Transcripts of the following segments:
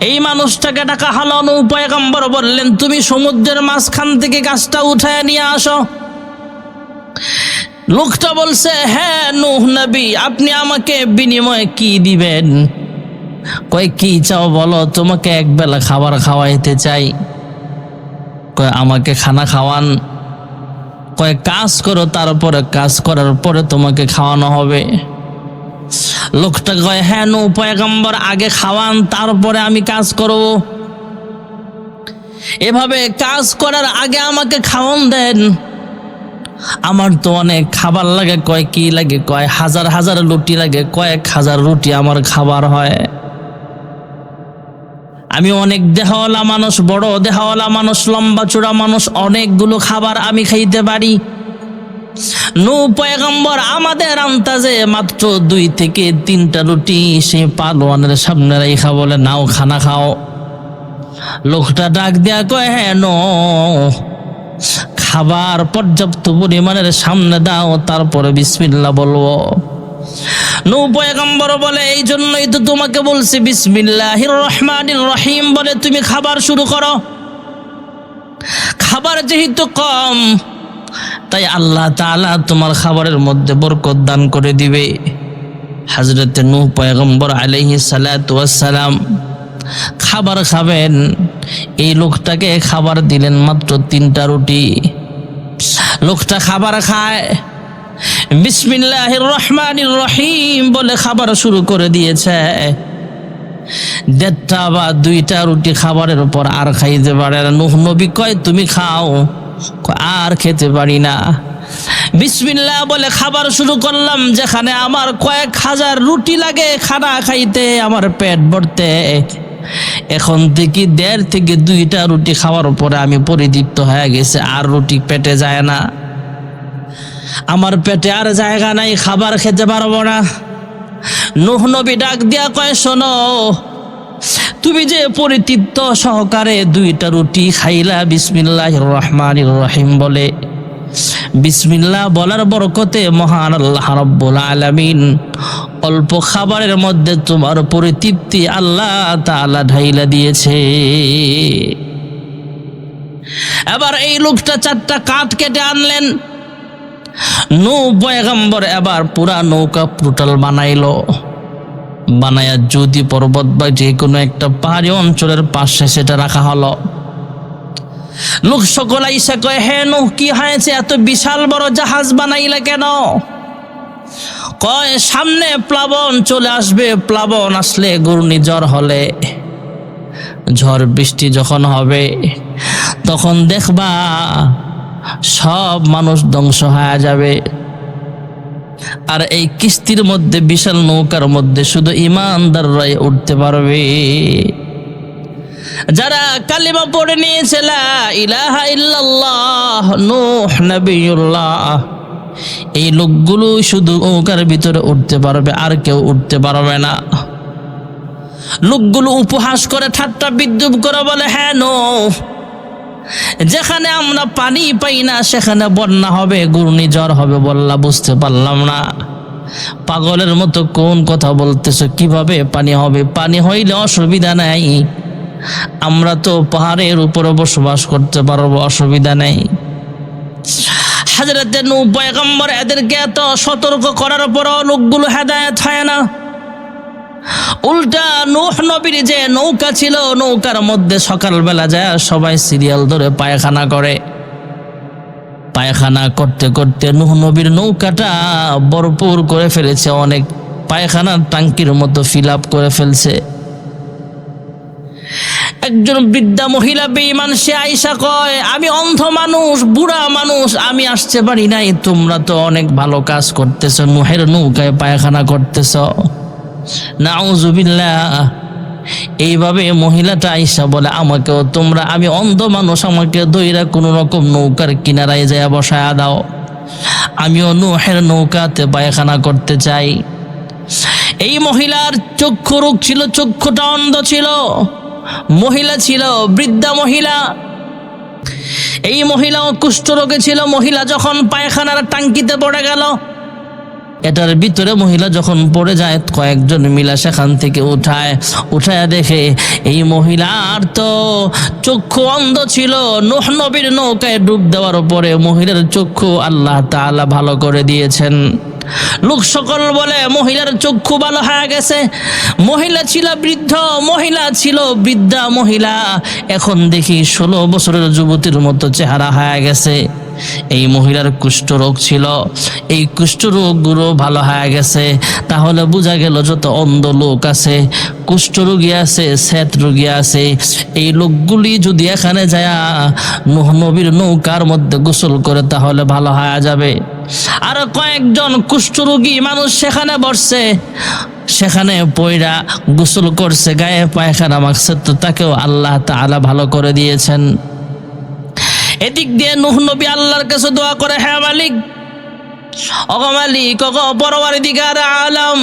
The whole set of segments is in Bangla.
এই মানুষটাকে ডাকা হলো। নূহ পয়গম্বর বললেন, তুমি সমুদ্রের মাঝখান থেকে গাছটা উঠায় নিয়ে আসো। লোকটা বলছে, হ্যাঁ নূহ নবী, আপনি আমাকে বিনিময়ে কি দিবেন? কয়, কি চাও বলো? তোমাকে একবেলা খাবার খাওয়াইতে চাই। কয়, আমাকে খানা খাওয়ান? কয়, কাজ করো, তারপরে কাজ করার পরে তোমাকে খাওয়ানো হবে। লোকটা কয়, হ্যাঁ নূহ পয়গম্বর, আগে খাওয়ান, তারপরে আমি কাজ করব। এভাবে কাজ করার আগে আমাকে খাওয়ান দেন, আমার তো অনেক খাবার লাগে। কয়, কি লাগে? কয়, হাজার হাজার রুটি লাগে, কয়েক হাজার রুটি আমার খাবার হয়। আমি অনেক দেহওয়ালা মানুষ, বড় দেহওয়ালা মানুষ, লম্বা চূড়া মানুষ, অনেকগুলো খাবার আমি খাইতে পারি। নূহ পয়গম্বর আমাদের আন্দাজে মাত্র 2 থেকে 3টা রুটি সে পালোয়ানের সামনে রাইখা বলে, নাও খানা খাও। লোকটা ডাক দেয়া কয়, হ্যাঁ নূহ, খাবার পর্যাপ্ত পরিমাণের সামনে দাও, তারপরে বিসমিল্লাহ বলবো। নূহ পয়গম্বর বলে, এই জন্যই তো তোমাকে বলছি বিসমিল্লাহির রহমানির রহিম বলে তুমি খাবার শুরু করো। খাবার যেহেতু কম, তাই আল্লাহ তাআলা তোমার খাবারের মধ্যে বরকত দান করে দিবে। হযরতে নূহ পয়গম্বর আলাইহিস সালাতু ওয়াস সালাম খাবার খাবেন, এই লোকটাকে খাবার দিলেন মাত্র 3টা রুটি। লোকটা খাবার খায়, বিসমিল্লাহির রহমানির রহিম বলে খাবার শুরু করে দিয়েছে। 1.5টা বা 2টা রুটি খাবারের উপর আর খাইতে পারে না। নূহ নবী কয়, তুমি খাও। আর খেতে পারি না। বিসমিল্লাহ বলে খাবার শুরু করলাম, যেখানে আমার কয়েক হাজার রুটি লাগে খানা খাইতে, আমার পেট ভরতে, এখন থেকে 1.5 থেকে 2টা রুটি খাওয়ার পরে আমি পরিতৃপ্ত হয়ে গেছে, আর রুটি পেটে যায় না, আমার পেটে আর জায়গা নাই, খাবার খেতে পারবো না। নূহ নবী ডাক দিয়া কয়, শোনো, তুমি যে পরিতৃপ্ত সহকারে 2টা রুটি খাইলা বিসমিল্লাহির রহমানির রহিম বলে, বিসমিল্লাহ বলার বরকতে মহান আল্লাহ রাব্বুল আলামিন অল্প খাবারের মধ্যে তোমার পরিতৃপ্তি আল্লাহ তাআলা ঢাইলা দিয়েছে। এবার এই লোকটা 4টা কাঠ কেটে আনলেন। নূহ পয়গম্বর এবার পুরা নৌকা পুটাল বানাইলো। বানায়া যদি পর্বত বা যে কোনো একটা পাহাড়ি অঞ্চলের পাশে সেটা রাখা হলো। লোক সকল আইসা কয়, হে নূহ, কি হয়েছে? এত বিশাল বড় জাহাজ বানাইলে কেন? কয়, সামনে প্লাবন চলে আসবে, প্লাবন আসলে, ঘূর্ণিঝড় হলে, ঝড় বৃষ্টি যখন হবে, তখন দেখবা সব মানুষ ধ্বংস হয়ে যাবে। আর এই কিস্তির মধ্যে, বিশাল নৌকার মধ্যে শুধু ঈমানদাররাই উঠতে পারবে। যারা কালিমা পড়ে নিয়েছে লা ইলাহা ইল্লাল্লাহ, নূহ নবিয়ুল্লাহ, এই লোকগুলো শুধু নৌকার ভিতরে উঠতে পারবে, আর কেউ উঠতে পারবে না। লোকগুলো উপহাস করে, ঠাট্টা বিদ্রুপ করে বলে, হ্যাঁ নূহ, যেখানে আমরা পানি পাই না সেখানে বন্যা হবে, ঘূর্ণিঝড় হবে বললা, বুঝতে পারলাম না। পাগলের মতো কোন কথা বলতেছো? কিভাবে পানি হবে? পানি হইলে অসুবিধা নাই, আমরা তো পাহাড়ের উপরে বসবাস করতে পারবো, অসুবিধা নেই। হযরতে নূহ পয়গম্বর এদেরকে এত সতর্ক করার পরও লোকগুলো হেদায়েত হয় না। উল্টা নূহ নবীর যে নৌকা ছিল, নৌকার মধ্যে সকালবেলা যায় সবাই সিরিয়াল ধরে পায়খানা করে। পায়খানা করতে করতে নূহ নবীর নৌকাটা ভরপুর করে ফেলেছে, অনেক পায়খানার টাঙ্কির মতো ফিল আপ করে ফেলছে। একজন বৃদ্ধা মহিলা বেঈমান, সে আইসা কয়, আমি অন্ধ মানুষ, বুড়া মানুষ, আমি আসতে পারি নাই, তোমরা তো অনেক ভালো কাজ করতেছো, নূহের নৌকায় পায়খানা করতেছো। নাউজুবিল্লাহ। এইভাবে মহিলাটা আইসা বলে, আমাকেও তোমরা, আমি অন্ধ মানুষ, আমাকে দইরা কোনো রকম নৌকার কিনারায় যায় বসায়া দাও, আমিও নূহের নৌকাতে পায়খানা করতে চাই। এই মহিলার চক্ষু রোগ ছিল, চক্ষুটা অন্ধ ছিল, মহিলা ছিল, বৃদ্ধা মহিলা। এই মহিলাও কুষ্ঠ রোগে ছিল। মহিলা যখন পায়খানার টাঙ্কিতে পড়ে গেল, এটার ভিতরে মহিলা যখন পড়ে যায়, কয়েকজন মিলা সেখান থেকে উঠায় দেখে এই মহিলার তো চক্ষু অন্ধ ছিল। নূহ নবীর নৌকায় ডুব দেওয়ার পরে মহিলার চক্ষু আল্লাহ তাআলা ভালো করে দিয়েছেন। লোক সকল বলে মহিলার চক্ষু ভালো হয়ে গেছে। মহিলা ছিল বৃদ্ধা মহিলা, এখন দেখি 16 বছরের যুবতীর মতো চেহারা হয়ে গেছে। এই মহিলার কুষ্ঠরোগ ছিল, এই কুষ্ঠরোগগুলো ভালো হয়ে গেছে। তাহলে বোঝা গেল যত অন্ধ লোক আছে, কুষ্ঠরোগী আছে, শ্বেত রোগী আছে, এই লোকগুলি যদি এখানে যায় নূহ নবীর নৌকার মধ্যে গোসল করে তাহলে ভালো হয়ে যাবে। আর কয়েকজন কুষ্ঠরোগী মানুষ সেখানে বসছে, সেখানে পয়রা গোসল করছে, গায়ে পায়খানা মাখছে, তো তাকেও আল্লাহ তাআলা ভালো করে দিয়েছেন। এদিক দিয়ে নূহ নবী আল্লাহর কাছে দোয়া করে, হে মালিক, ওগো মালিক, ওগো পরওয়ারদিগার আলম,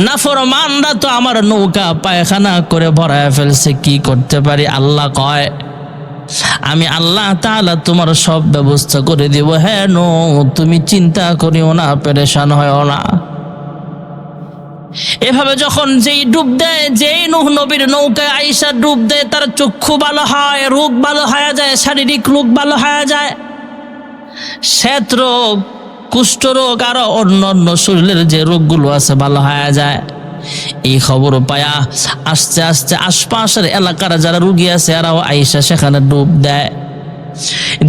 নাফরমানরা তো আমার নৌকা পায়খানা করে ভরায় ফেলছে, কি করতে পারি? আল্লাহ কয়, আমি আল্লাহ তাআলা তোমার সব ব্যবস্থা করে দিব। হ্যাঁ তুমি চিন্তা করিও না, পেরেশান হয়ও না। এভাবে যখন যেই ডুব দেয়, যেই নূহ নবীর নৌকায় আয়েশা ডুব দেয়, তার চক্ষু ভালো হয়, রোগ ভালো হয়ে যায়, শারীরিক রোগ ভালো হয়ে যায়, শ্বেত রোগ, কুষ্ঠ রোগ আরো অন্যান্য শরীরের যে রোগগুলো আছে ভালো হয়ে যায়। এই খবর পায়া আস্তে আস্তে আশপাশের এলাকার যারা রোগী আছে এরাও আয়েশা সেখানে ডুব দেয়।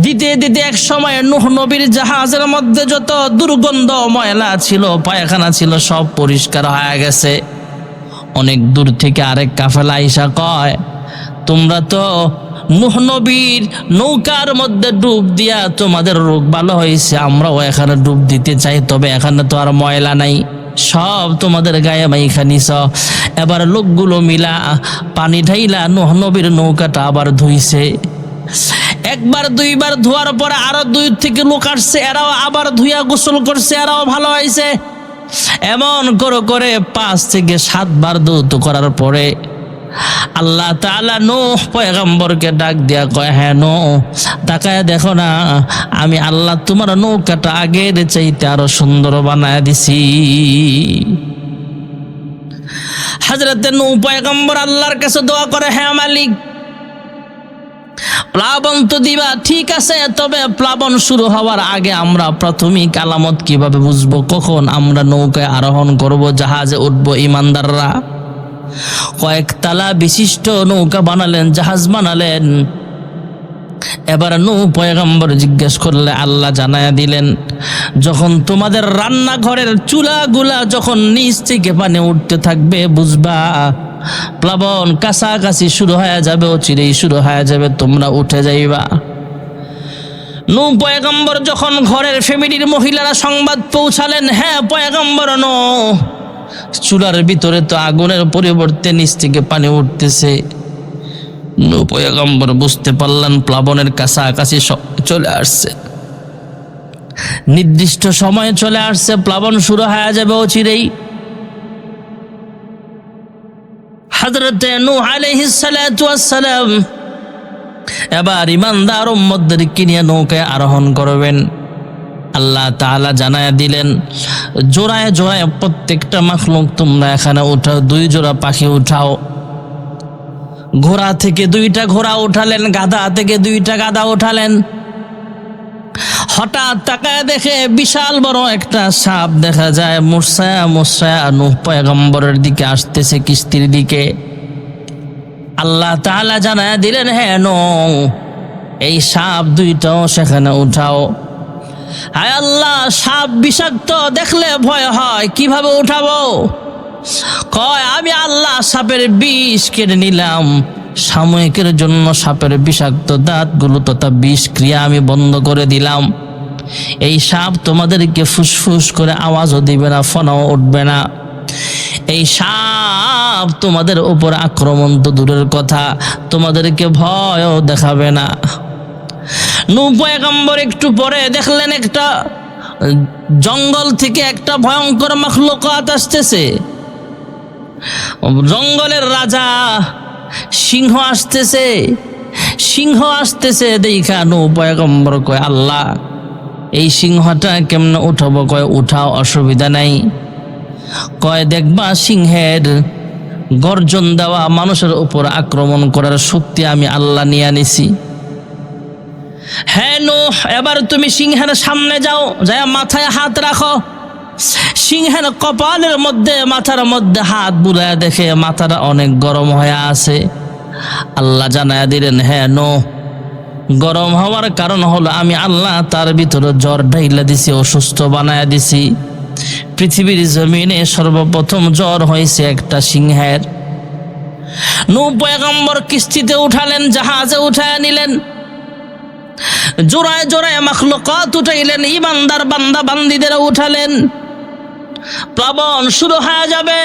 দিতে এক সময় নূহ নবীর জাহাজের মধ্যে যত দুর্গন্ধ ময়লা ছিল, পায়খানা ছিল, সব পরিষ্কার হয়ে গেছে। অনেক দূর থেকে আরেক কাফেলা আয়েশা কয়, তোমরা তো নূহ নবীর নৌকার মধ্যে ডুব দিয়া তোমাদের রোগ ভালো হয়েছে, আমরাও এখানে ডুব দিতে চাই, তবে এখানে তো আর ময়লা নাই, সব তোমাদের গায়ে মাইখা নিছ। এবার লোকগুলো মিলা পানি ঢাইলা নূহ নবীর নৌকাটা আবার ধুইছে। একবার দুইবার ধোয়ার পরে আরো 2 থেকে লোক আসছে, এরাও আবার ধুইয়া গোসল করছে, এরাও ভালো হয়েছে। এমন করে 5 থেকে 7 বার ধৌত করার পরে আল্লাহ তাআলা নূহ পয়গম্বরকে ডাক দিয়া কয়, হ্যাঁ নূহ, তাকায় দেখো না, আমি আল্লাহ তোমার নৌকাটা আগের চাইতে আরো সুন্দর বানায় দিছি। হযরতে নূহ পয়গম্বর আল্লাহর কাছে দোয়া করে, হ্যাঁ মালিক, প্লাবন তো দিবা ঠিক আছে, তবে প্লাবন শুরু হওয়ার আগে আমরা প্রাথমিক আলামত কিভাবে বুঝবো কখন আমরা নৌকায় আরোহণ করব, জাহাজে উঠবো? ইমানদাররা কয়েকতলা বিশিষ্ট নৌকা বানালেন, জাহাজ বানালেন। এবার নূহ পয়গম্বর জিজ্ঞেস করলে আল্লাহ জানায়া দিলেন, যখন তোমাদের রান্নাঘরের চুলাগুলা যখন নিচ থেকে পানি উঠতে থাকবে বুঝবা প্লাবন কাছাকাছি শুরু হয়ে যাবে, অচিরেই শুরু হয়ে যাবে, তোমরা উঠে যাইবা। নূহ পয়গম্বর যখন ঘরের ফ্যামিলির মহিলারা সংবাদ পৌঁছালেন, হ্যাঁ পয়গম্বর নূহ, চুলার ভিতরে তো আগুনের পরিবর্তে নিচ থেকে পানি উঠতেছে। নূহ পয়গম্বর বুঝতে পারলেন প্লাবনের কাছাকাছি চলে আসছে, নির্দিষ্ট সময়ে চলে আসছে, প্লাবন শুরু হয়ে যাবে অচিরেই। হযরতে নূহ আলাইহিস সালাতু ওয়াস সালাম এবার ইমানদার উম্মতদেরকে নিয়ে নৌকায় আরোহণ করবেন। আল্লাহ তাআলা জানায়া দিলেন, জোড়ায় জোড়ায় প্রত্যেকটা মাখলুক তোমরা এখানে উঠাও, 2 জোড়া পাখি উঠাও। ঘোড়া থেকে 2টা ঘোড়া উঠালেন, গাধা থেকে 2টা গাধা উঠালেন। হঠাৎ তাকায় দেখে বিশাল বড় একটা সাপ দেখা যায়, মুসায়া নূহ পয়গম্বরের দিকে আসতেছে, কিস্তির দিকে। আল্লাহ তাআলা জানায়া দিলেন, হ্যাঁ নূহ, এই সাপ 2টাও সেখানে উঠাও। হায় আল্লাহ, সাপ বিষাক্ত, দেখলে ভয় হয়, কিভাবে উঠাবো? কয়, আমি আল্লাহ সাপের বিষ কেটে নিলাম, সাময়িকের জন্য সাপের বিষাক্ত দাঁতগুলো তথা বিষ ক্রিয়া আমি বন্ধ করে দিলাম। এই সাপ তোমাদেরকে ফুসফুস করে আওয়াজও দিবে না, ফনাও উঠবে না। এই সাপ তোমাদের উপর আক্রমণ তো দূরের কথা, তোমাদেরকে ভয়ও দেখাবে না। নূহ পয়গম্বর একটু পরে দেখলেন একটা জঙ্গল থেকে একটা ভয়ঙ্কর মাখলুকাত আসতেছে, জঙ্গলের রাজা সিংহ আসতেছে। দেখা নূহ পয়গম্বর কয়, আল্লাহ এই সিংহটা কেমনে উঠাবো? কয় উঠাও, অসুবিধা নাই। কয় দেখবা সিংহের গর্জন দেওয়া মানুষের উপর আক্রমণ করার শক্তি আমি আল্লাহ নিয়ে নিছি। হ্যাঁ নূহ, এবার তুমি সিংহের সামনে যাও, যায় মাথায় হাত রাখো। সিংহের কপালের মধ্যে, মাথার মধ্যে হাত বুলায় দেখে মাথাটা অনেক গরম হয়ে আছে। আল্লাহ জানায়া দিলেন, হ্যাঁ নূহ, গরম হওয়ার কারণ হলো আমি আল্লাহ তার ভিতরে জ্বর ঢাইলা দিছি, অসুস্থ বানায়া দিছি। পৃথিবীর জমিনে সর্বপ্রথম জ্বর হয়েছে একটা সিংহের। নূহ পয়গম্বর কিস্তিতে উঠালেন, জাহাজে উঠায় নিলেন, জোড়ায় জোড়ায় মাখলুকাত উঠাইলেন, ইমানদার বান্দা বান্দিদের উঠালেন। প্লাবন শুরু হয়ে যাবে,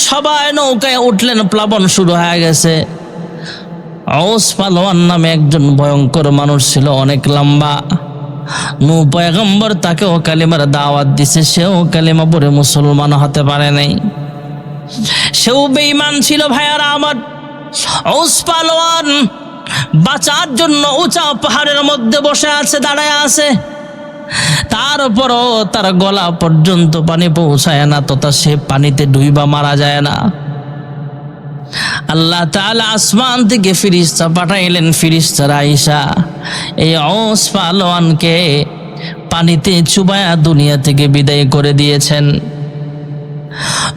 সবাই নৌকায় উঠলেন, প্লাবন শুরু হয়ে গেছে। ঔস পালোয়ান নামে একজন ভয়ঙ্কর মানুষ ছিল, অনেক লম্বা। নূহ পয়গম্বর তাকেও কালিমার দাওয়াত দিছে, সেও কালিমা পড়ে মুসলমান হতে পারে নাই, সেও বেঈমান ছিল। ভাইয়ারা আমার, ঔস পালোয়ান বাঁচার জন্য উঁচা পাহাড়ের মধ্যে বসে আছে, দাঁড়ায় আছে। তারপরও তার গলা পর্যন্ত পানি পৌঁছায় না, তথা সে পানিতে ডুইবা মারা যায় না। আল্লাহ তাআলা আসমান থেকে ফিরিস্তা পাঠাইলেন, ফিরিস্তারা আইসা এই ঔস পালোয়ানকে পানিতে চুবায়া দুনিয়া থেকে বিদায় করে দিয়েছেন।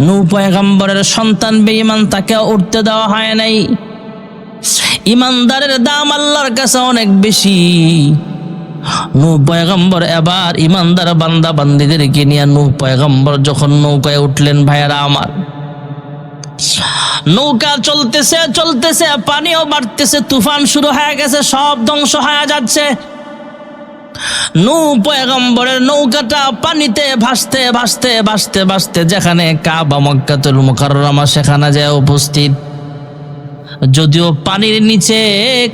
নূহ পয়গম্বরের সন্তান বেঈমান, তাকে উঠতে দেওয়া হয় নাই। ইমানদারের দাম আল্লাহর কাছে অনেক বেশি। নূহ পয়গম্বর এবার ইমানদার বান্দা বান্দীদেরকে নিয়ে নূহ পয়গম্বর যখন নৌকায় উঠলেন, ভাইয়ারা আমার, নৌকা চলতেছে চলতেছে, পানিও বাড়তেছে, তুফান শুরু হয়ে গেছে, সব ধ্বংস হয়ে যাচ্ছে। নূহ পয়গম্বরের নৌকাটা পানিতে ভাসতে ভাসতে ভাসতে ভাসতে যেখানে কাবা মক্কাতুল মুকাররমা সেখানে যায় উপস্থিত। যদিও পানির নিচে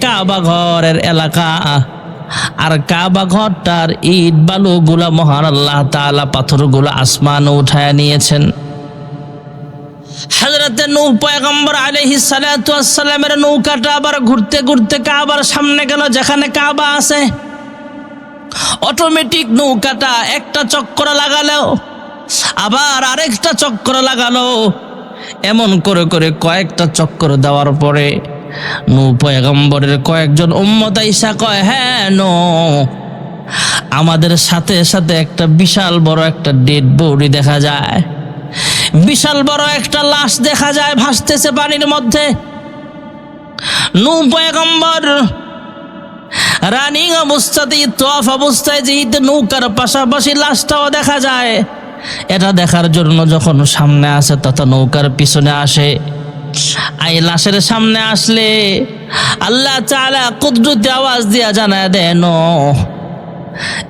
কাবা ঘরের এলাকা, আর কাবা ঘরটার ইট বালু গুলা মহান আল্লাহ তাআলা পাথরগুলো আসমানে উঠায় নিয়েছেন। হযরতে নূহ পয়গম্বর আলাইহিস সালাতু ওয়াস সালামের নৌকাটা আবার ঘুরতে ঘুরতে কাবার সামনে গেল, যেখানে কাবা আছে। অটোমেটিক নৌকাটা একটা চক্কর লাগালো, আবার আরেকটা চক্কর লাগালো। এমন করে করে কয়েকটা চক্কর দেওয়ার পরে নূহ পয়গম্বরের কয়েকজন উম্মত আইসা কয়, হ্যাঁ নূহ, আমাদের সাথে সাথে একটা বিশাল বড় একটা ডেড বডি দেখা যায়, বিশাল বড় একটা লাশ দেখা যায় ভাসতেছে পানির মধ্যে। নূহ পয়গম্বর রানিং অবস্থাতেই, তোয়াফ অবস্থায়, যেহেতু নৌকার পাশাপাশি লাশটাও দেখা যায়, এটা দেখার জন্য যখন সামনে আসে তথা নৌকার পিছনে আসে। এই লাশের সামনে আসলে আল্লাহ তাআলা কুদরতি আওয়াজ দিয়া জানায় দেন,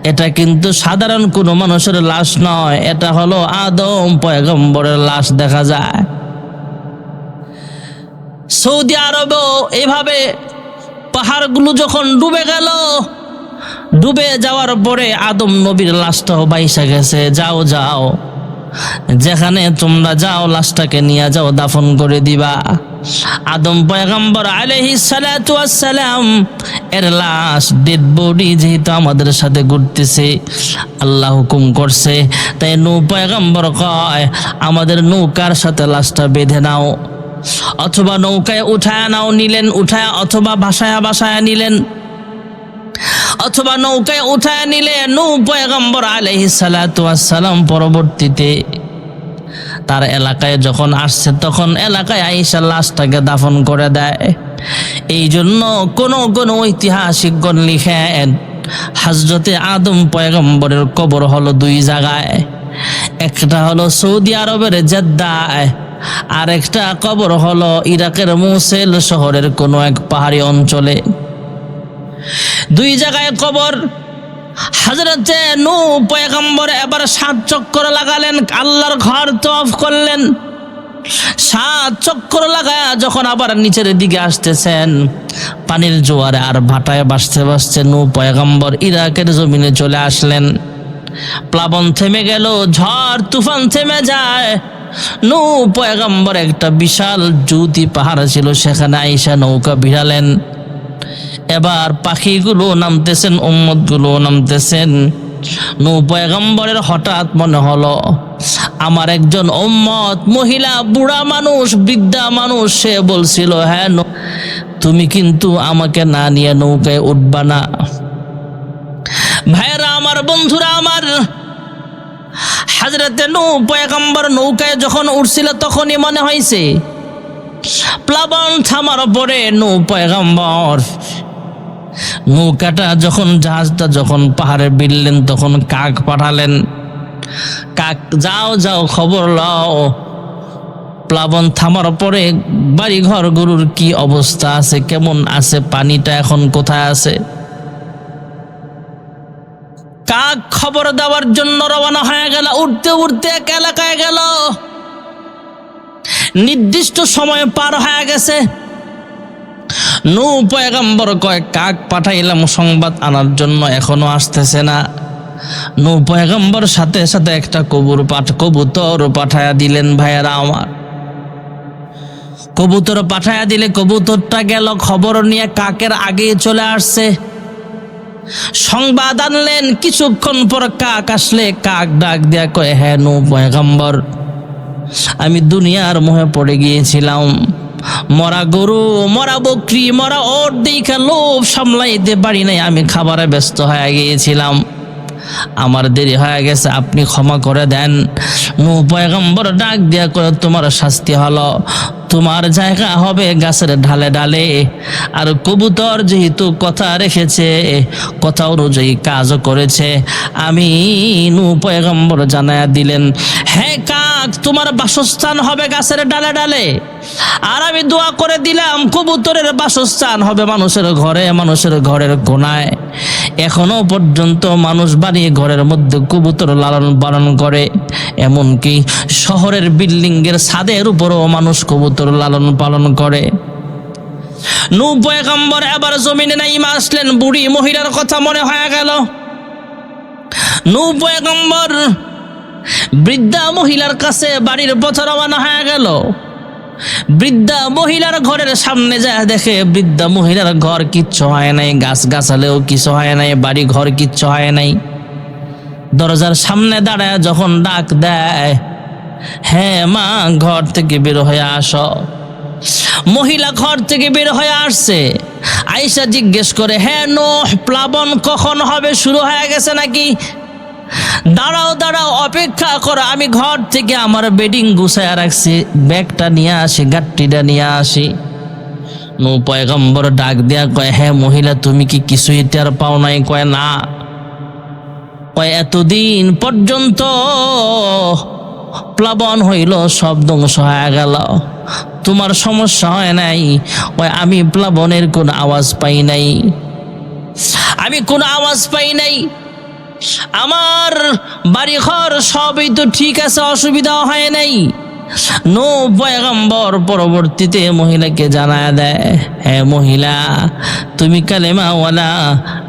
এটা কিন্তু সাধারণ কোনো মানুষের লাশ নয়, এটা হলো আদম পয়গম্বরের লাশ দেখা যায়। সৌদি আরবেও এভাবে পাহাড়গুলো যখন ডুবে গেল, ডুবে যাওয়ার পরে আদম নবীর লাশটাও বাইসা গেছে। যাও যাও, যেখানে তোমরা যাও লাশটাকে নিয়ে যাও, দাফন করে দিবা। আদম পয়গম্বর আলাইহিস সালাতু ওয়াস সালাম এর লাশ, ডেড বডি যেহেতু আমাদের সাথে ঘুরতেছে, আল্লাহ হুকুম করছে, তাই নূহ পয়গম্বর কয়, আমাদের নৌকার সাথে লাশটা বেঁধে নাও, অথবা নৌকায় উঠায় নাও, নিলেন উঠায়, অথবা ভাসায়া নিলেন, অথবা নৌকায় উঠায় নিলে নূহ পয়গম্বর আলাইহিস সালাতু ওয়াস সালাম পরবর্তীতে তার এলাকায় যখন আসছে, তখন এলাকায় আইসা লাশটাকে দাফন করে দেয়। এই জন্য কোন কোন ঐতিহাসিকগণ লিখেন, হযরতে আদম পয়গম্বরের কবর হলো দুই জায়গায়, একটা হলো সৌদি আরবের জেদ্দায়, আর একটা কবর হলো ইরাকের মুসেল শহরের কোনো এক পাহাড়ি অঞ্চলে। দুই জায়গায় কবর। হযরতে নূহ পয়গম্বর এবার 7 চক্কর লাগালেন, আল্লাহর ঘর তওয়াফ করলেন। 7 চক্কর লাগায়া যখন আবার নিচের দিকে আসতেছেন, পানির জোয়ারে আর ভাটায় ভাসতে ভাসতে নূহ পয়গম্বর ইরাকের জমিনে চলে আসলেন। প্লাবন থেমে গেল, ঝড় তুফান থেমে যায়। নূহ পয়গম্বর একটা বিশাল জুতি পাহাড় ছিল, সেখানে আইসা নৌকা ভিড়ালেন। এবার পাখিগুলো নামতেছেন, উম্মতগুলো নামতেছেন। নূহ পয়গম্বরের হঠাৎ মনে হলো আমার একজন উম্মত মহিলা, বুড়া মানুষ, বৃদ্ধা মানুষ, সে বলছিল হ্যাঁ তুমি কিন্তু আমাকে না নিয়ে নৌকায় উঠবা না। ভাইরা আমার, বন্ধুরা আমার, হযরতে নূহ পয়গম্বর নৌকায় যখন উঠছিল তখনই মনে হয়েছে প্লাবন থামার পরে নূহ পয়গম্বর নৌকাটা যখন জাহাজটা যখন পাহাড়ে বিললেন তখন কাক পাঠালেন, কাক যাও যাও খবর লও প্লাবন থামার পরে বাড়ি ঘর গরুর কি অবস্থা আছে, কেমন আছে, পানিটা এখন কোথায় আছে। কাক খবর দেওয়ার জন্য রওনা হয়ে গেল। উঠতে উঠতে এক এলাকায় গেল, নির্দিষ্ট সময় পার হয়ে গেছে। নূহ পয়গম্বর কয় কাক পাঠাইলাম সংবাদ আনার জন্য, এখনো আসতেছে না। নূহ পয়গম্বর সাথে সাথে একটা কবুতর পাঠায়া দিলেন। ভাইয়েরা আমার, কবুতর পাঠায়া দিলে কবুতরটা গেল খবর নিয়ে কাকের আগে চলে আসছে, সংবাদ আনলেন। কিছুক্ষণ পর কাক আসলে কাক ডাক দেয়া কয় হ্যাঁ নূহ পয়গম্বর, আমি দুনিয়ার মোহে পড়ে গিয়েছিলাম, মরা গরু, মরা বকরি, মরা ওট দেখা লোভ সামলাইতে পারি নাই, আমি খাবারে ব্যস্ত হয়ে গিয়েছিলাম, আমার দেরি হয়ে গেছে, আপনি ক্ষমা করে দেন। নূহ পয়গম্বর ডাক দিয়া করে তোমার শাস্তি হলো, তোমার জায়গা হবে গাছের ঢালে ঢালে। আর কবুতর যেহেতু কথা রেখেছে, কথা অনুযায়ী কাজও করেছে, আমি নূহ পয়গম্বর জানায়া দিলেন হ্যাঁ কাক তোমার বাসস্থান হবে গাছের ডালে ডালে, আর আমি দোয়া করে দিলাম কবুতরের বাসস্থান হবে মানুষের ঘরে, মানুষের ঘরের কোনায়। এখনো পর্যন্ত মানুষ বানিয়ে ঘরের মধ্যে কবুতর লালন পালন করে, এমনকি শহরের বিল্ডিং এর ছাদের উপরও মানুষ কবুতর লালন পালন করে। নূহ পয়গম্বর এবার জমিনে নাইমা আসলেন, বুড়ি মহিলার কথা মনে হয়ে গেল। নূহ পয়গম্বর বৃদ্ধা মহিলার কাছে বাড়ির পথে রওনা হয়ে গেল। বৃদ্ধা মহিলার ঘরের সামনে যায় দেখে বৃদ্ধা মহিলার ঘর কিচ্ছু হয় নাই, গাছ গাছালেও কিছু হয় নাই, বাড়ি ঘর কিচ্ছু হয় নাই। দরজার সামনে দাঁড়ায় যখন ডাক দেয় হ্যাঁ মা ঘর থেকে বের হয়ে আসো, মহিলা ঘর থেকে বের হয়ে আসছে। আয়েশা জিজ্ঞেস করে হ্যাঁ নূহ প্লাবন কখন হবে, শুরু হয়ে গেছে নাকি? দাঁড়াও দাঁড়াও, অপেক্ষা করো, আমি ঘর থেকে আমার বেডিং গুছায় রাখছি, ব্যাগটা নিয়ে আসি, গাট্টিটা নিয়ে আসি। নূহ পয়গম্বর ডাক দিয়া কয় হ্যাঁ মহিলা তুমি কি কিছুই টের পাও নাই? কয় না। কয় এতদিন পর্যন্ত প্লাবন হইল, সব ধ্বংস হয়ে গেল, তোমার সমস্যা হয় নাই? কয় আমি প্লাবনের কোন আওয়াজ পাই নাই, আমি কোন আওয়াজ পাই নাই, আমার বাড়ি ঘর সবই তো ঠিক আছে, অসুবিধা হয় নাই। নূহ পয়গম্বর পরবর্তীতে মহিলাকে জানায়া দেয় হ্যাঁ মহিলা তুমি কালেমাওয়ালা,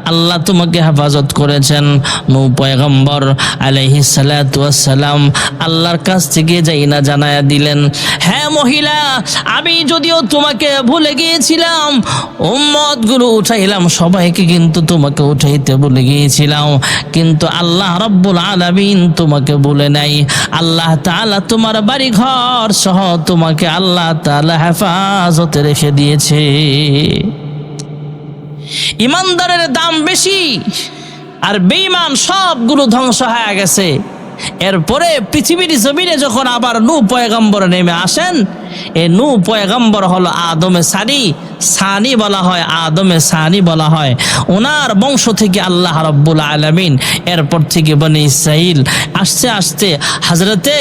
আল্লাহ তোমাকে হেফাজত করেছেন। নূহ পয়গম্বর আলাইহিস সালাতু ওয়াস সালাম আল্লাহর কাছ থেকে যাই না জানায়া দিলেন হ্যাঁ মহিলা আমি যদিও তোমাকে ভুলে গিয়েছিলাম, উম্মতগুলো উঠাইলাম সবাইকে, কিন্তু তোমাকে উঠাইতে ভুলে গিয়েছিলাম, কিন্তু আল্লাহ রাব্বুল আলামিন তোমাকে ভুলে নাই। আল্লাহ তাআলা তোমার বাড়ি ঘর সহ তোমাকে আল্লাহ তাআলা হেফাজতে রেখে দিয়েছে। ইমানদারের দাম বেশি, আর বেঈমান সবগুলো ধ্বংস হয়ে গেছে। এরপরে পৃথিবীর জমিনে যখন আবার নূহ পয়গম্বর নেমে আসেন, এই নূহ পয়গম্বর হলো আদমে সানি বলা হয়, আদমে সানি বলা হয়। ওনার বংশ থেকে আল্লাহ রাব্বুল আলামিন এরপর থেকে বনি ইসরাইল আস্তে আস্তে হযরতে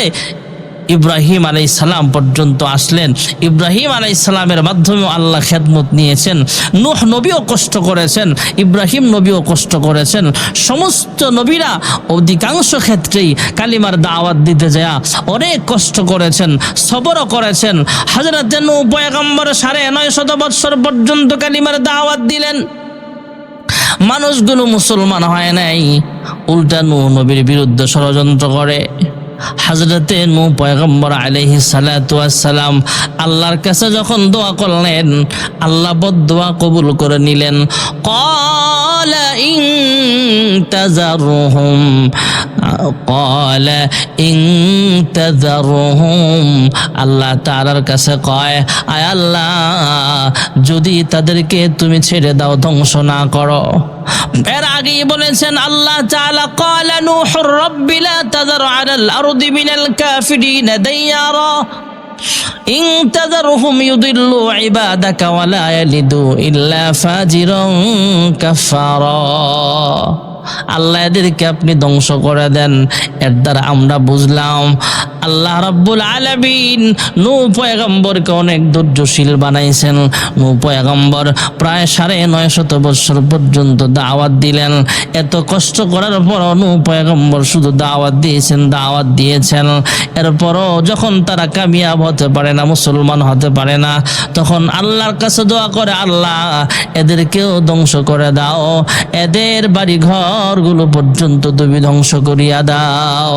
ইব্রাহিম আলাইহিস সালাম পর্যন্ত আসলেন। ইব্রাহিম আলাইহিস সালামের মাধ্যমে আল্লাহ খেদমত নিয়েছেন। নূহ নবীও কষ্ট করেছেন, ইব্রাহিম নবীও কষ্ট করেছেন। সমস্ত নবীরা অধিকাংশ ক্ষেত্রেই কালিমার দাওয়াত দিতে যায় অনেক কষ্ট করেছেন, সবরও করেছেন। হযরত নূহ পয়গম্বর ৯৫০ বছর পর্যন্ত কালিমার দাওয়াত দিলেন, মানুষগুলো মুসলমান হয় নাই, উল্টা নূহ নবীর বিরুদ্ধে ষড়যন্ত্র করে। হযরতে নূহ পয়গম্বর আলাইহিস সালাতু ওয়াস সালাম আল্লাহর কাছে যখন দোয়া করলেন, আল্লাহ বদদোয়া কবুল করে নিলেন। ক্বালা ইন তাযারহুম ক্বালা ইন তাযারহুম, আল্লাহ তাআলার কাছে কয়, আয় আল্লাহ, যদি তাদেরকে তুমি ছেড়ে দাও, ধ্বংস না করো। এর আগেই বলেছেন আল্লাহ তাআলা, ক্বালা নূহুর রাব্বি লা তাযার আলাল আরদি মিনাল কাফিরিনা দাইয়ারা ইন তাযারহুম ইউদিল্লু ইবাদাকা ওয়া লা ইয়ালিদু ইল্লা ফাজিরান কাফারা। আল্লাহ এদেরকে আপনি ধ্বংস করে দেন। এর দ্বারা আমরা বুঝলাম আল্লাহ রাব্বুল আলামিন নূহ পয়গম্বরকে অনেক ধৈর্যশীল বানাইছেন। নূহ পয়গম্বর প্রায় 950 বছর পর্যন্ত দাওয়াত দিলেন। এত কষ্ট করার পরও নূহ পয়গম্বর শুধু দাওয়াত দিয়েছেন। এরপরও যখন তারা কামিয়াব হতে পারে না, মুসলমান হতে পারে না, তখন আল্লাহর কাছে দোয়া করে, আল্লাহ এদেরকেও ধ্বংস করে দাও, এদের বাড়ি ঘরগুলো পর্যন্ত তুমি ধ্বংস করিয়া দাও।